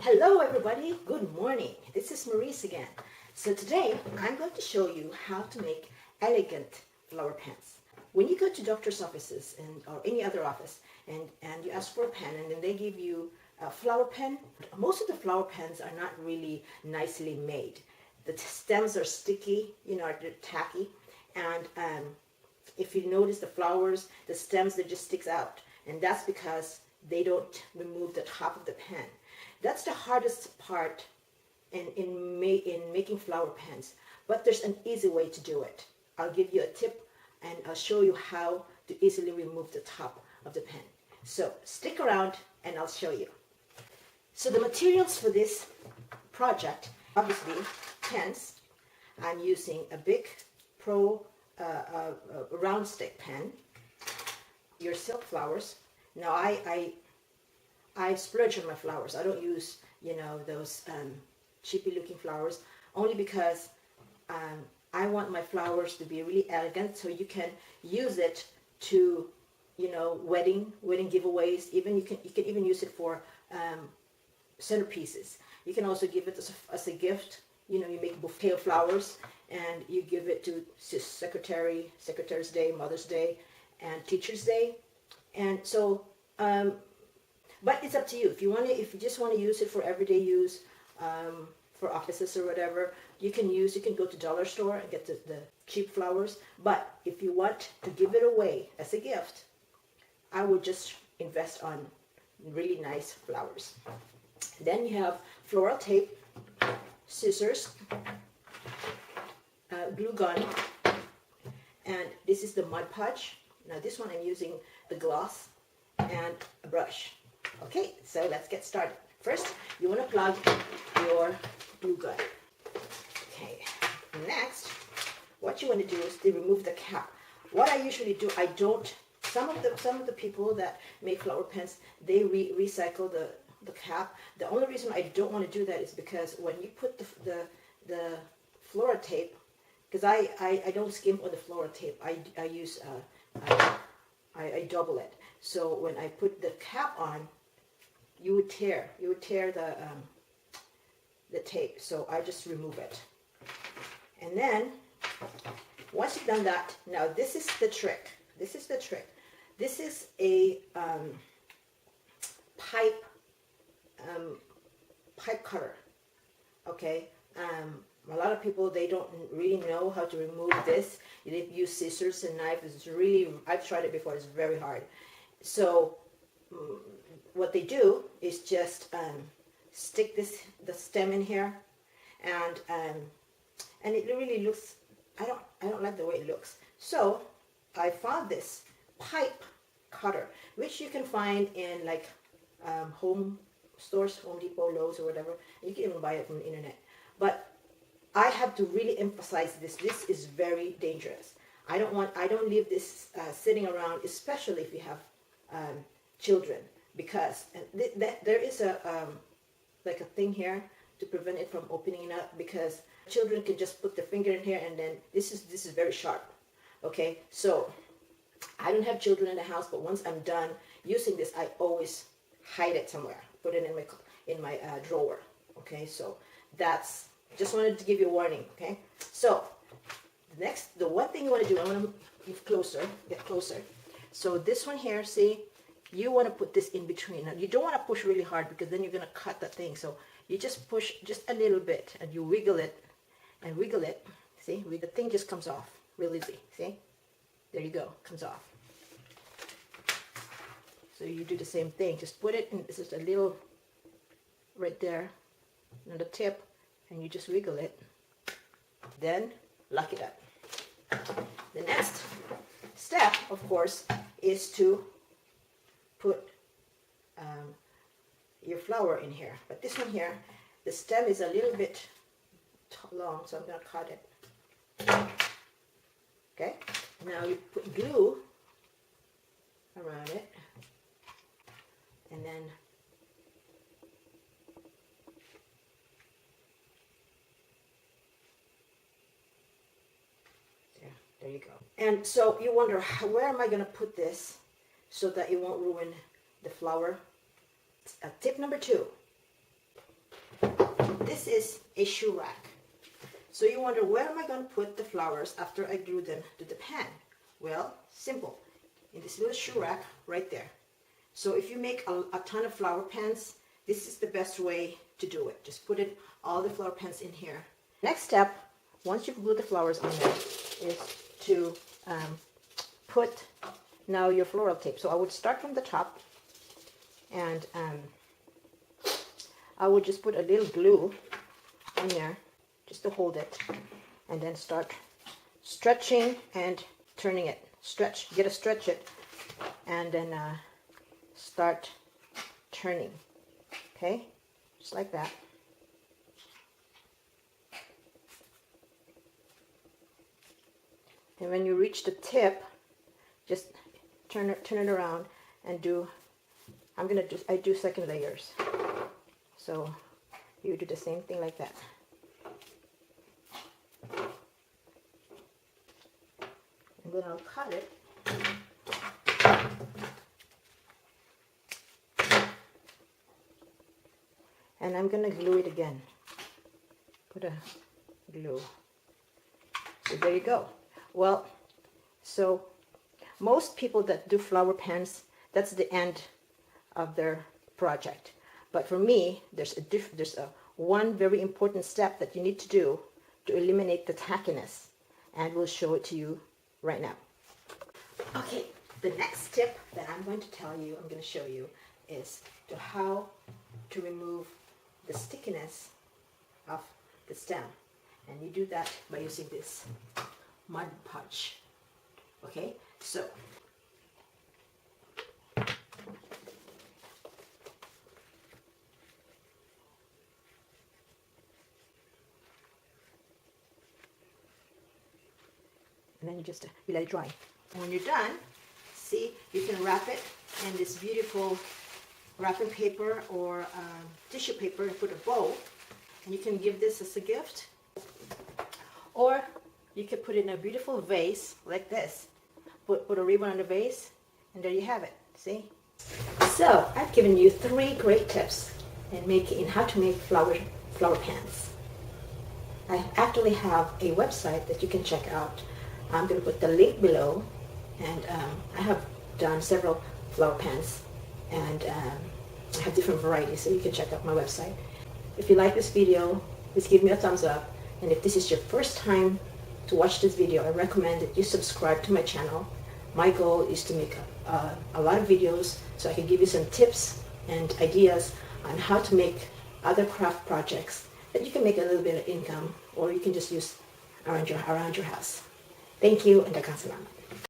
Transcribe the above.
Hello everybody, good morning. This is Maurice again. So today I'm going to show you how to make elegant flower pens. When you go to doctor's offices or any other office and you ask for a pen and then they give you a flower pen, most of the flower pens are not really nicely made. The stems are sticky, they're tacky, and if you notice the flowers, the stems, they just sticks out, and that's because they don't remove the top of the pen. That's the hardest part in making flower pens, but there's an easy way to do it. I'll give you a tip and I'll show you how to easily remove the top of the pen. So stick around and I'll show you. So the materials for this project, obviously pens. I'm using a big Pro round stick pen, your silk flowers. Now I splurge on my flowers. I don't use, those cheapy looking flowers, only because I want my flowers to be really elegant, so you can use it to, wedding giveaways. Even you can even use it for centerpieces. You can also give it as a gift. You make a bouquet of flowers and you give it to Secretary's Day, Mother's Day, and Teacher's Day. And so, but it's up to you. If you just want to use it for everyday use, for offices or whatever, you can go to dollar store and get the cheap flowers. But if you want to give it away as a gift, I would just invest on really nice flowers. Then you have floral tape, scissors, glue gun, and this is the Mod Podge. Now this one I'm using the gloss and a brush. Okay, so let's get started. First, you want to plug your glue gun. Okay, next, what you want to do is to remove the cap. What I usually do, I don't. Some of the people that make flower pens, they recycle the cap. The only reason I don't want to do that is because when you put the Floratape, because I don't skim on the Floratape, I use I double it. So when I put the cap on, you would tear the tape. So I just remove it. And then once you've done that, now this is the trick. This is the trick. This is a pipe cutter. Okay. A lot of people, they don't really know how to remove this. They use scissors and knife. It's really, I've tried it before, it's very hard. So what they do is just stick the stem in here, and it really looks, I don't like the way it looks. So I found this pipe cutter, which you can find in like home stores, Home Depot, Lowe's, or whatever. You can even buy it from the internet. But I have to really emphasize this. This is very dangerous. I don't leave this sitting around, especially if you have children, because there is like a thing here to prevent it from opening up, because children can just put their finger in here, and then this is very sharp. Okay, so I don't have children in the house, but once I'm done using this, I always hide it somewhere, put it in my drawer. Okay, so that's, just wanted to give you a warning. Okay, so the one thing you want to do, I want to get closer. So this one here, see, you want to put this in between. Now you don't want to push really hard, because then you're going to cut the thing. So you just push just a little bit and you wiggle it and wiggle it. See, the thing just comes off real easy. See, there you go, comes off. So you do the same thing. Just put it in, this is a little right there on the tip, and you just wiggle it. Then lock it up. The next step, of course, is to put your flower in here. But this one here, the stem is a little bit long, so I'm going to cut it. Okay, now you put glue around it, and then there you go. And so you wonder, where am I going to put this so that it won't ruin the flower? Tip number 2, this is a shoe rack. So you wonder, where am I going to put the flowers after I glue them to the pan? Well, simple. In this little shoe rack right there. So if you make a ton of flower pans, this is the best way to do it. Just put all the flower pans in here. Next step, once you've glued the flowers on there, is to put now your floral tape. So I would start from the top, and I would just put a little glue on there just to hold it, and then start stretching and turning it. Stretch, get to stretch it, and then start turning. Okay, just like that. And when you reach the tip, just turn it around and do. I do second layers. So you do the same thing like that. And then I'll cut it. And I'm gonna glue it again. Put a glue. So there you go. Well, so most people that do flower pans, that's the end of their project. But for me, there's one very important step that you need to do to eliminate the tackiness, and we'll show it to you right now. Okay, the next tip that I'm going to show you is how to remove the stickiness of the stem, and you do that by using this mud Podge. Okay, so and then you let it dry. And when you're done, see, you can wrap it in this beautiful wrapping paper or tissue paper and put a bow, and you can give this as a gift, or you could put it in a beautiful vase like this. Put a ribbon on the vase, and there you have it. See? So I've given you 3 great tips in how to make flower pans. I actually have a website that you can check out. I'm going to put the link below, and I have done several flower pans, and I have different varieties, so you can check out my website. If you like this video, please give me a thumbs up, and if this is your first time to watch this video, I recommend that you subscribe to my channel. My goal is to make a lot of videos so I can give you some tips and ideas on how to make other craft projects that you can make a little bit of income, or you can just use around your house. Thank you, and daghang salamat.